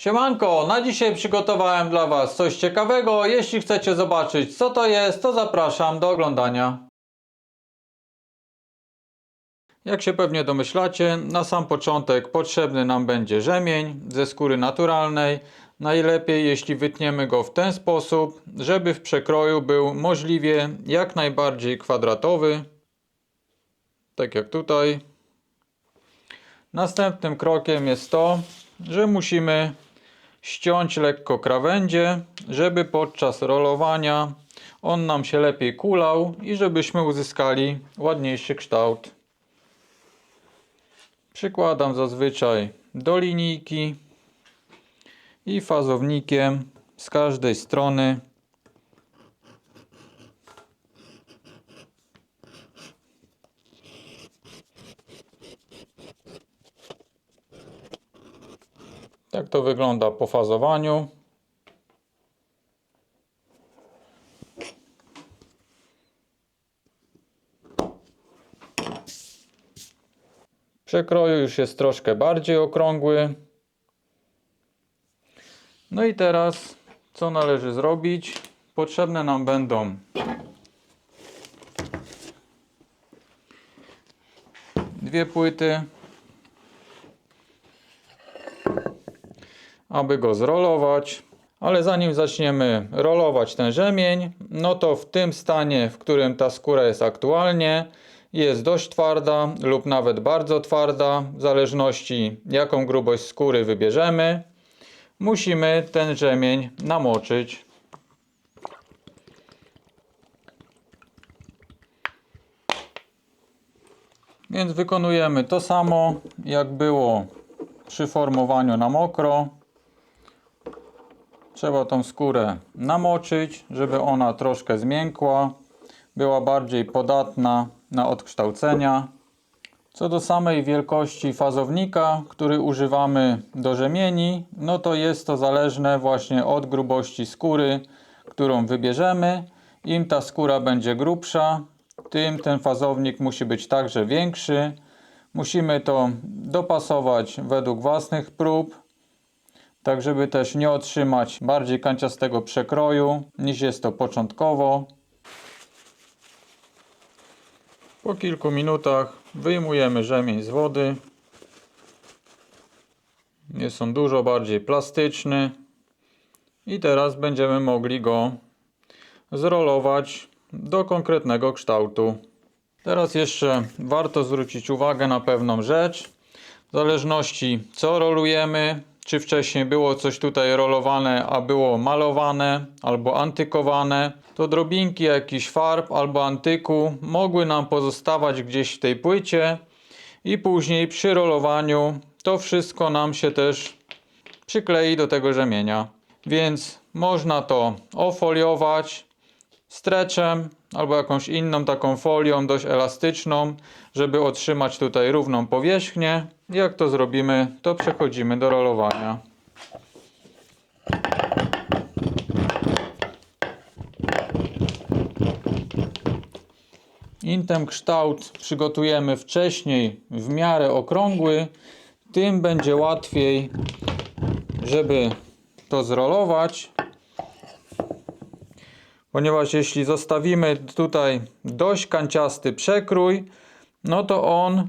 Siemanko, na dzisiaj przygotowałem dla Was coś ciekawego. Jeśli chcecie zobaczyć, co to jest, to zapraszam do oglądania. Jak się pewnie domyślacie, na sam początek potrzebny nam będzie rzemień ze skóry naturalnej. Najlepiej jeśli wytniemy go w ten sposób, żeby w przekroju był możliwie jak najbardziej kwadratowy. Tak jak tutaj. Następnym krokiem jest to, że musimy ściąć lekko krawędzie, żeby podczas rolowania on nam się lepiej kulał i żebyśmy uzyskali ładniejszy kształt. Przykładam zazwyczaj do linijki i fazownikiem z każdej strony tak to wygląda po fazowaniu. Przekroju już jest troszkę bardziej okrągły. No i teraz co należy zrobić? Potrzebne nam będą dwie płyty, aby go zrolować. Ale zanim zaczniemy rolować ten rzemień, no to w tym stanie, w którym ta skóra jest aktualnie, jest dość twarda lub nawet bardzo twarda, w zależności jaką grubość skóry wybierzemy. Musimy ten rzemień namoczyć. Więc wykonujemy to samo, jak było przy formowaniu na mokro. Trzeba tą skórę namoczyć, żeby ona troszkę zmiękła, była bardziej podatna na odkształcenia. Co do samej wielkości fazownika, który używamy do rzemieni, no to jest to zależne właśnie od grubości skóry, którą wybierzemy. Im ta skóra będzie grubsza, tym ten fazownik musi być także większy. Musimy to dopasować według własnych prób, tak żeby też nie otrzymać bardziej kanciastego przekroju niż jest to początkowo. Po kilku minutach wyjmujemy rzemień z wody. Jest on dużo bardziej plastyczny i teraz będziemy mogli go zrolować do konkretnego kształtu. Teraz jeszcze warto zwrócić uwagę na pewną rzecz. W zależności co rolujemy, czy wcześniej było coś tutaj rolowane, a było malowane albo antykowane, to drobinki jakichś farb albo antyku mogły nam pozostawać gdzieś w tej płycie i później przy rolowaniu to wszystko nam się też przyklei do tego rzemienia. Więc można to ofoliować stretchem albo jakąś inną taką folią dość elastyczną, żeby otrzymać tutaj równą powierzchnię. Jak to zrobimy, to przechodzimy do rolowania. Im ten kształt przygotujemy wcześniej w miarę okrągły, tym będzie łatwiej, żeby to zrolować. Ponieważ jeśli zostawimy tutaj dość kanciasty przekrój, no to on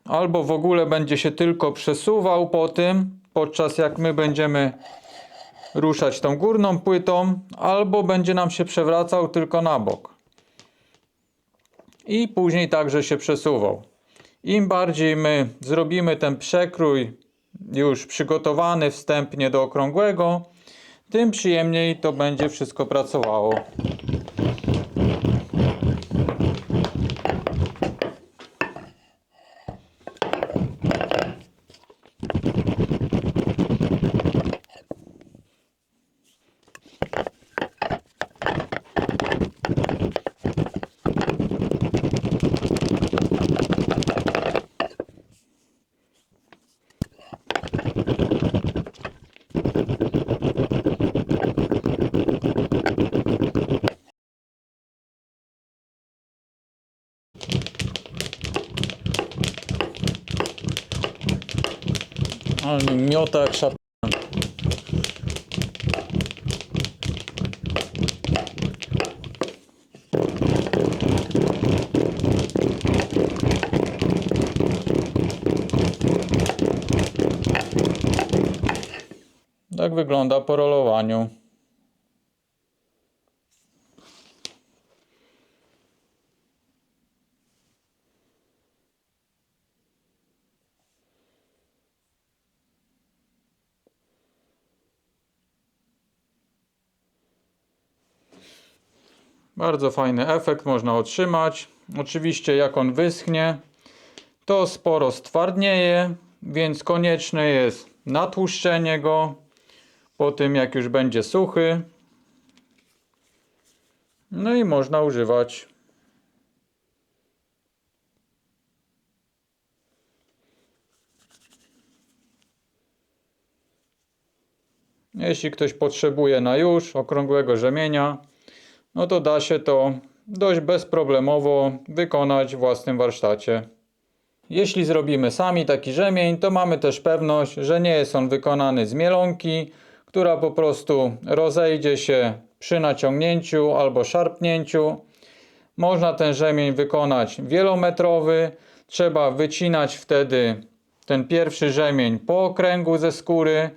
albo w ogóle będzie się tylko przesuwał po tym, podczas jak my będziemy ruszać tą górną płytą, albo będzie nam się przewracał tylko na bok. I później także się przesuwał. Im bardziej my zrobimy ten przekrój już przygotowany wstępnie do okrągłego, tym przyjemniej to będzie wszystko pracowało. Ale mi miota jak szatan. Tak wygląda po rolowaniu. Bardzo fajny efekt można otrzymać. Oczywiście jak on wyschnie, to sporo stwardnieje, więc konieczne jest natłuszczenie go po tym jak już będzie suchy. No i można używać. Jeśli ktoś potrzebuje na już okrągłego rzemienia, no to da się to dość bezproblemowo wykonać w własnym warsztacie. Jeśli zrobimy sami taki rzemień, to mamy też pewność, że nie jest on wykonany z mielonki, która po prostu rozejdzie się przy naciągnięciu albo szarpnięciu. Można ten rzemień wykonać wielometrowy. Trzeba wycinać wtedy ten pierwszy rzemień po okręgu ze skóry.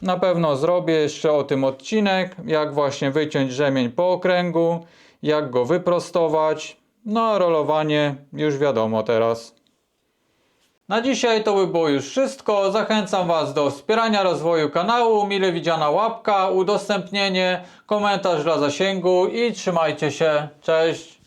Na pewno zrobię jeszcze o tym odcinek, jak właśnie wyciąć rzemień po okręgu, jak go wyprostować. No a rolowanie już wiadomo teraz. Na dzisiaj to by było już wszystko. Zachęcam Was do wspierania rozwoju kanału. Mile widziana łapka, udostępnienie, komentarz dla zasięgu i trzymajcie się. Cześć!